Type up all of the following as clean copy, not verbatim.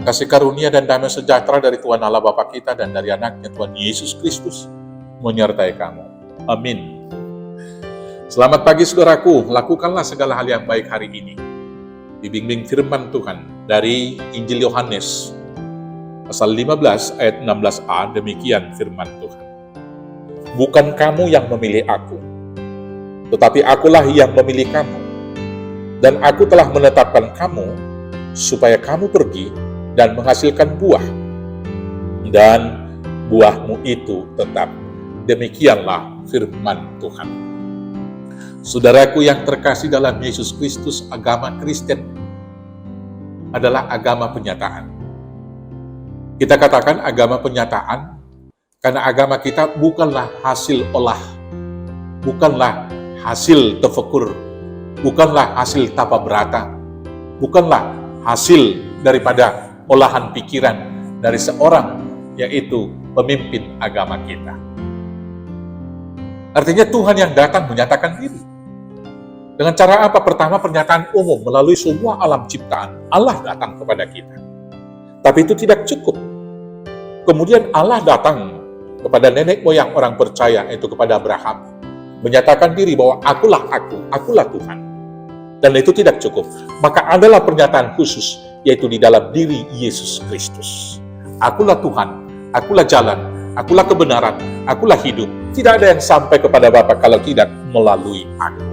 Kasih karunia dan damai sejahtera dari Tuhan Allah Bapa kita dan dari anaknya Tuhan Yesus Kristus menyertai kamu. Amin. Selamat pagi saudaraku, lakukanlah segala hal yang baik hari ini. Dibimbing firman Tuhan dari Injil Yohanes, pasal 15 ayat 16a, demikian firman Tuhan. Bukan kamu yang memilih aku, tetapi akulah yang memilih kamu. Dan aku telah menetapkan kamu, supaya kamu pergi dan menghasilkan buah, dan buahmu itu tetap. Demikianlah firman Tuhan. Saudaraku yang terkasih dalam Yesus Kristus, agama Kristen adalah agama penyataan. Kita katakan agama penyataan karena agama kita bukanlah hasil olah, bukanlah hasil tafakkur, bukanlah hasil tapa berata, bukanlah hasil daripada olahan pikiran dari seorang, yaitu pemimpin agama kita. Artinya Tuhan yang datang menyatakan diri. Dengan cara apa? Pertama, pernyataan umum melalui semua alam ciptaan. Allah datang kepada kita. Tapi itu tidak cukup. Kemudian Allah datang kepada nenek moyang orang percaya, yaitu kepada Abraham. Menyatakan diri bahwa akulah aku, akulah Tuhan. Dan itu tidak cukup. Maka adalah pernyataan khusus, yaitu di dalam diri Yesus Kristus. Akulah Tuhan, akulah jalan, akulah kebenaran, akulah hidup. Tidak ada yang sampai kepada Bapa kalau tidak melalui aku.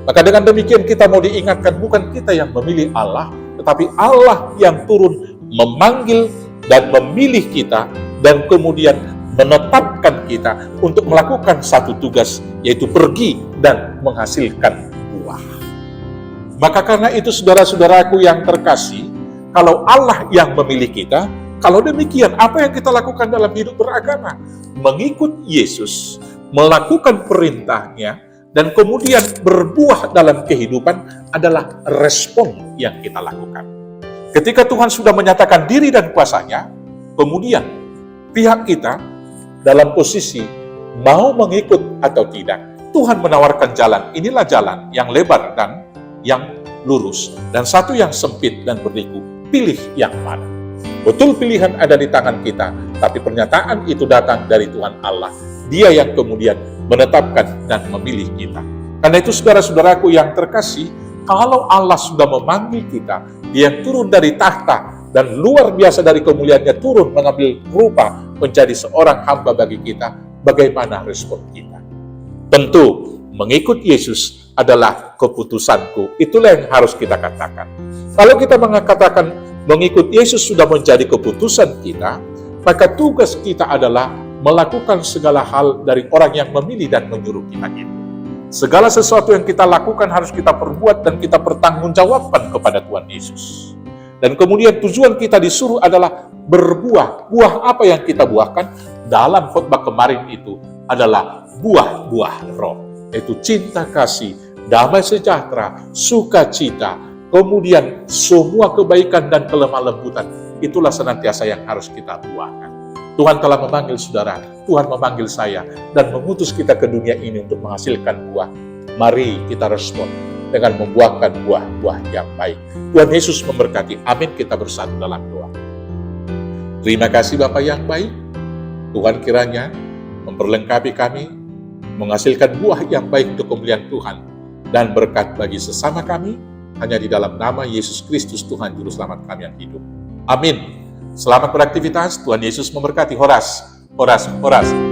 Maka dengan demikian kita mau diingatkan, bukan kita yang memilih Allah, tetapi Allah yang turun memanggil dan memilih kita, dan kemudian menetapkan kita untuk melakukan satu tugas, yaitu pergi dan menghasilkan buah. Maka karena itu saudara-saudaraku yang terkasih, kalau Allah yang memilih kita, kalau demikian apa yang kita lakukan dalam hidup beragama? Mengikut Yesus, melakukan perintahnya, dan kemudian berbuah dalam kehidupan adalah respon yang kita lakukan. Ketika Tuhan sudah menyatakan diri dan kuasanya, kemudian pihak kita dalam posisi mau mengikut atau tidak. Tuhan menawarkan jalan, inilah jalan yang lebar dan yang lurus, dan satu yang sempit dan berliku. Pilih yang mana? Betul, pilihan ada di tangan kita, tapi pernyataan itu datang dari Tuhan Allah. Dia yang kemudian menetapkan dan memilih kita. Karena itu saudara-saudaraku yang terkasih, kalau Allah sudah memanggil kita, Dia turun dari tahta dan luar biasa dari kemuliaannya turun mengambil rupa menjadi seorang hamba bagi kita. Bagaimana respon kita? Tentu mengikut Yesus adalah keputusanku. Itulah yang harus kita katakan. Kalau kita mengatakan mengikut Yesus sudah menjadi keputusan kita, maka tugas kita adalah melakukan segala hal dari orang yang memilih dan menyuruh kita itu. Segala sesuatu yang kita lakukan harus kita perbuat dan kita pertanggungjawabkan kepada Tuhan Yesus. Dan kemudian tujuan kita disuruh adalah berbuah. Buah apa yang kita buahkan? Dalam khotbah kemarin itu adalah buah-buah roh. Yaitu cinta kasih, damai sejahtera, sukacita, kemudian semua kebaikan dan kelemah lembutan. Itulah senantiasa yang harus kita buahkan. Tuhan telah memanggil saudara, Tuhan memanggil saya, dan mengutus kita ke dunia ini untuk menghasilkan buah. Mari kita respon dengan membuahkan buah-buah yang baik. Tuhan Yesus memberkati. Amin. Kita bersatu dalam doa. Terima kasih Bapa yang baik. Tuhan kiranya memperlengkapi kami, menghasilkan buah yang baik untuk kemuliaan Tuhan, dan berkat bagi sesama kami, hanya di dalam nama Yesus Kristus Tuhan Juru Selamat kami yang hidup. Amin. Selamat beraktivitas, Tuhan Yesus memberkati. Horas, horas, horas.